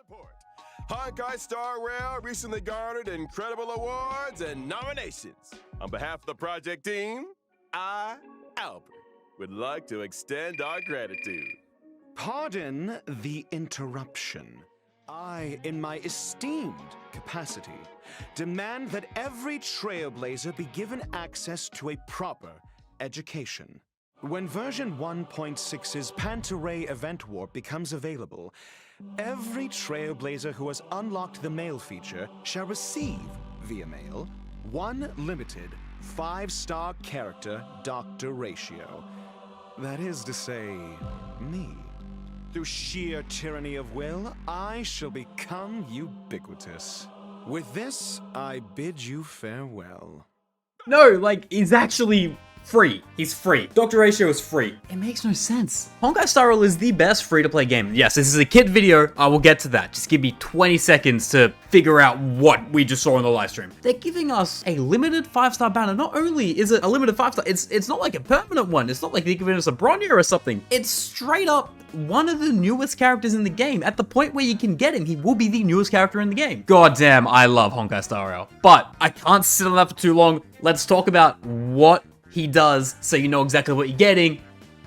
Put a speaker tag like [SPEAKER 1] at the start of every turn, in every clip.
[SPEAKER 1] report. Honkai Star Rail recently garnered incredible awards and nominations. On behalf of the project team, I, Albert, would like to extend our gratitude.
[SPEAKER 2] Pardon the interruption. I, in my esteemed capacity, demand that every trailblazer be given access to a proper education. When version 1.6's Pantaray Event Warp becomes available, every trailblazer who has unlocked the mail feature shall receive, via mail, one limited 5-star character Dr. Ratio. That is to say, me. Through sheer tyranny of will, I shall become ubiquitous. With this, I bid you farewell.
[SPEAKER 3] No, like, he's actually free. He's free. Dr. Ratio is free. It makes no sense. Honkai Star Rail is the best free-to-play game. Yes, this is a kid video. I will get to that. Just give me 20 seconds to figure out what we just saw in the live stream. They're giving us a limited 5-star banner. Not only is it a limited 5-star, it's not like a permanent one. It's not like they're giving us a Bronya or something. It's straight up one of the newest characters in the game. At the point where you can get him, he will be the newest character in the game. God damn, I love Honkai Star Rail. But I can't sit on that for too long. Let's talk about what he does so you know exactly what you're getting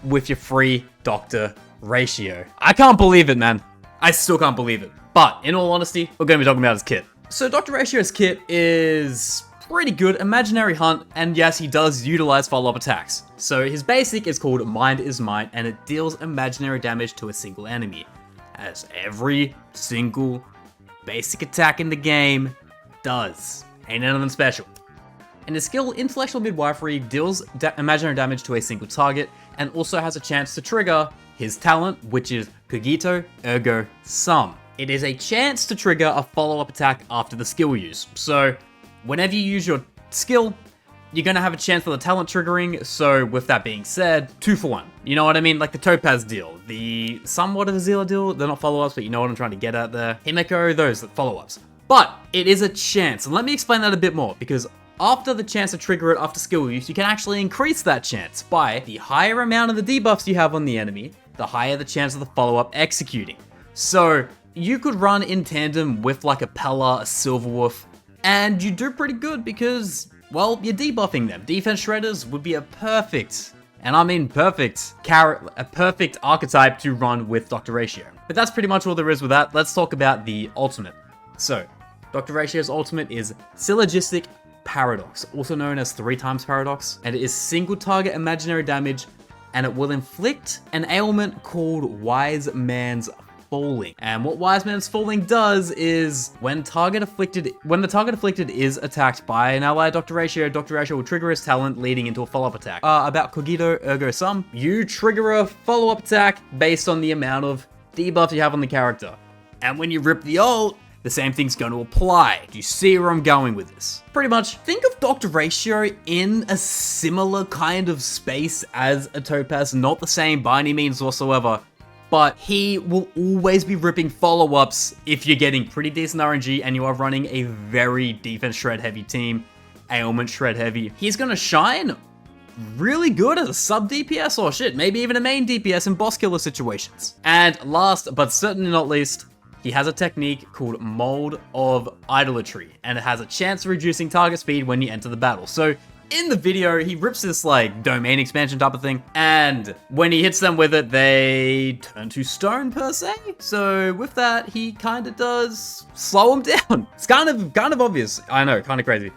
[SPEAKER 3] with your free Dr. Ratio. I can't believe it, man. I still can't believe it. But in all honesty, we're going to be talking about his kit. So Dr. Ratio's kit is pretty good, imaginary hunt, and yes, he does utilize follow-up attacks. So his basic is called Mind is Might, and it deals imaginary damage to a single enemy, as every single basic attack in the game does. Ain't nothing special. And his skill, Intellectual Midwifery, deals imaginary damage to a single target, and also has a chance to trigger his talent, which is Cogito Ergo Sum. It is a chance to trigger a follow-up attack after the skill use. So whenever you use your skill, you're going to have a chance for the talent triggering. So with that being said, 2 for 1. You know what I mean? Like the Topaz deal, the somewhat of a Zilla deal. They're not follow-ups, but you know what I'm trying to get at there. Himeko, those are follow-ups. But it is a chance. And let me explain that a bit more, because after the chance to trigger it after skill use, you can actually increase that chance by the higher amount of the debuffs you have on the enemy, the higher the chance of the follow-up executing. So you could run in tandem with like a Pella, a Silverwolf, and you do pretty good because, well, you're debuffing them. Defense Shredders would be a perfect, and I mean perfect, a perfect archetype to run with Dr. Ratio. But that's pretty much all there is with that. Let's talk about the ultimate. So, Dr. Ratio's ultimate is Syllogistic Paradox, also known as 3 times Paradox, and it is single target imaginary damage, and it will inflict an ailment called Wise Man's Falling. And what Wise Man's Falling does is when the target afflicted is attacked by an ally Dr. Ratio will trigger his talent, leading into a follow-up attack. About Cogito Ergo Sum, you trigger a follow-up attack based on the amount of debuff you have on the character. And when you rip the ult, the same thing's going to apply. Do you see where I'm going with this? Pretty much, think of Dr. Ratio in a similar kind of space as a Topaz, not the same by any means whatsoever, but he will always be ripping follow-ups if you're getting pretty decent RNG and you are running a very defense shred heavy team, ailment shred heavy. He's going to shine really good as a sub DPS or shit, maybe even a main DPS in boss killer situations. And last but certainly not least, he has a technique called Mold of Idolatry, and it has a chance of reducing target speed when you enter the battle. So in the video, he rips this like domain expansion type of thing, and when he hits them with it, they turn to stone per se. So with that, he kind of does slow them down. It's kind of obvious. I know, kind of crazy.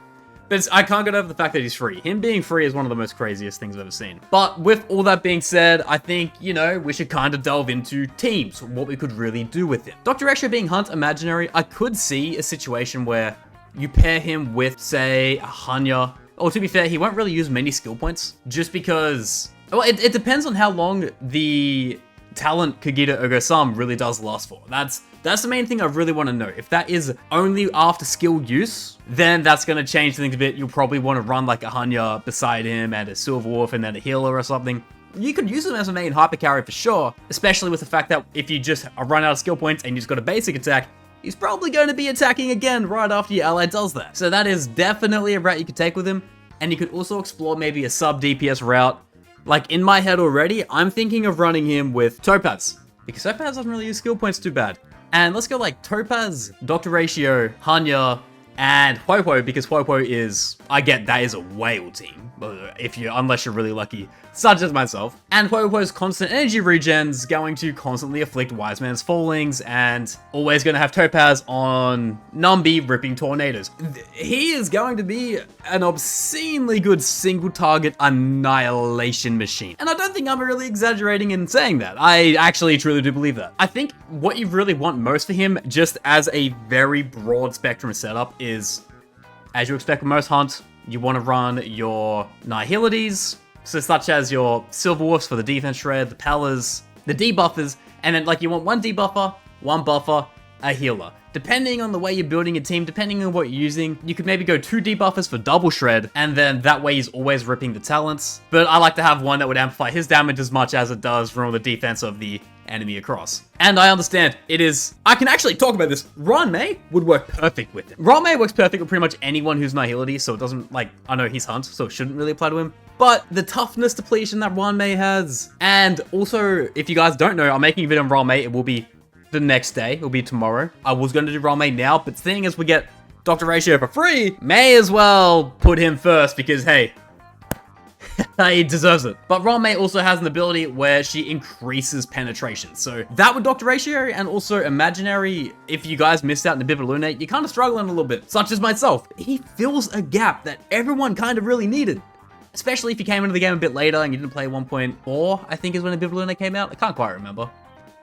[SPEAKER 3] But I can't get over the fact that he's free. Him being free is one of the most craziest things I've ever seen. But with all that being said, I think, you know, we should kind of delve into teams, what we could really do with him. Dr. Ratio being Hunt Imaginary, I could see a situation where you pair him with, say, a Hanya. Or to be fair, he won't really use many skill points, just because, well, it depends on how long the talent Cogito Ergo Sum really does last for. That's the main thing I really want to know. If that is only after skill use, then that's going to change things a bit. You'll probably want to run like a Hanya beside him and a Silverwolf and then a healer or something. You could use him as a main hyper carry for sure, especially with the fact that if you just run out of skill points and you just got a basic attack, he's probably going to be attacking again right after your ally does that. So that is definitely a route you could take with him. And you could also explore maybe a sub DPS route. Like in my head already, I'm thinking of running him with Topaz, because Topaz doesn't really use skill points too bad. And let's go like Topaz, Dr. Ratio, Hanya, and Huohuo, because Huohuo is, I get that is a whale team, unless you're really lucky, such as myself. And Huohuo's constant energy regen's going to constantly afflict Wise Man's Fallings, and always going to have Topaz on Numbi ripping tornadoes. He is going to be an obscenely good single target annihilation machine. And I don't think I'm really exaggerating in saying that. I actually truly do believe that. I think what you really want most for him, just as a very broad spectrum setup, is, as you expect with most hunts, you want to run your Nihilities, so such as your Silver Wolves for the defense shred, the Pallas, the debuffers, and then like you want one debuffer, one buffer, a healer. Depending on the way you're building a team, depending on what you're using, you could maybe go 2 debuffers for double shred, and then that way he's always ripping the talents. But I like to have one that would amplify his damage as much as it does run the defense of the enemy across. And I understand I can actually talk about this. Ranmei would work perfect with him. Ranmei works perfect with pretty much anyone who's Nihility, so it doesn't, like, I know he's Hunt, so it shouldn't really apply to him. But the toughness depletion that Ranmei has, and also, if you guys don't know, I'm making a video on Ranmei. It will be the next day. It'll be tomorrow. I was going to do Ranmei now, but seeing as we get Dr. Ratio for free, may as well put him first because, hey, he deserves it. But Ranmei also has an ability where she increases penetration. So that with Dr. Ratio, and also Imaginary, if you guys missed out in the Bibba Lunate, you're kind of struggling a little bit, such as myself. He fills a gap that everyone kind of really needed. Especially if you came into the game a bit later and you didn't play 1.4, I think is when the Bibba Lunate came out. I can't quite remember.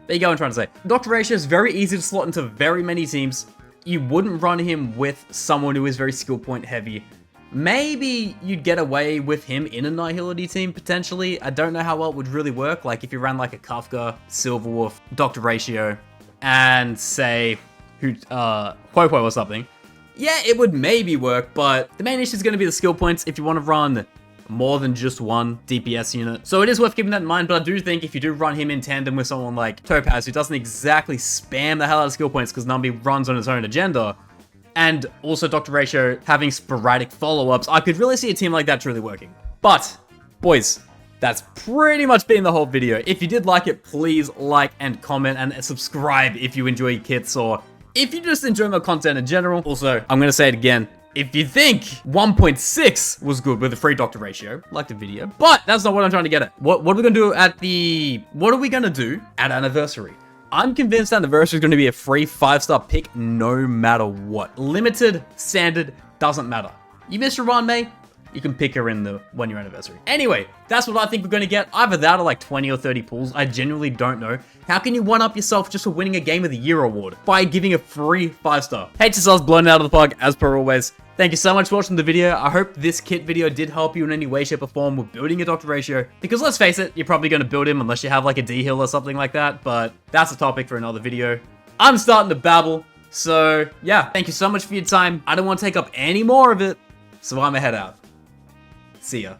[SPEAKER 3] There you go, I'm trying to say. Dr. Ratio is very easy to slot into very many teams. You wouldn't run him with someone who is very skill point heavy. Maybe you'd get away with him in a Nihility team, potentially. I don't know how well it would really work. Like, if you ran, like, a Kafka, Silverwolf, Dr. Ratio, and, say, Huohuo or something. Yeah, it would maybe work, but the main issue is going to be the skill points if you want to run more than just one DPS unit. So it is worth keeping that in mind, but I do think if you do run him in tandem with someone like Topaz, who doesn't exactly spam the hell out of skill points because Numbi runs on his own agenda, and also Dr. Ratio having sporadic follow-ups, I could really see a team like that truly working. But, boys, that's pretty much been the whole video. If you did like it, please like and comment and subscribe if you enjoy kits or if you just enjoy my content in general. Also, I'm going to say it again. If you think 1.6 was good with a free Dr. Ratio, like the video. But that's not what I'm trying to get at. What are we going to do at Anniversary? I'm convinced Anniversary is going to be a free 5-star pick no matter what. Limited, standard, doesn't matter. You miss your Ranmei, you can pick her in the 1-year anniversary. Anyway, that's what I think we're going to get. Either that or like 20 or 30 pulls. I genuinely don't know. How can you one-up yourself just for winning a Game of the Year award? By giving a free 5-star. Hate yourselves blown out of the park, as per always. Thank you so much for watching the video. I hope this kit video did help you in any way, shape, or form with building a Dr. Ratio. Because let's face it, you're probably going to build him unless you have like a D-Hill or something like that. But that's a topic for another video. I'm starting to babble. So yeah, thank you so much for your time. I don't want to take up any more of it. So I'm gonna head out. See ya.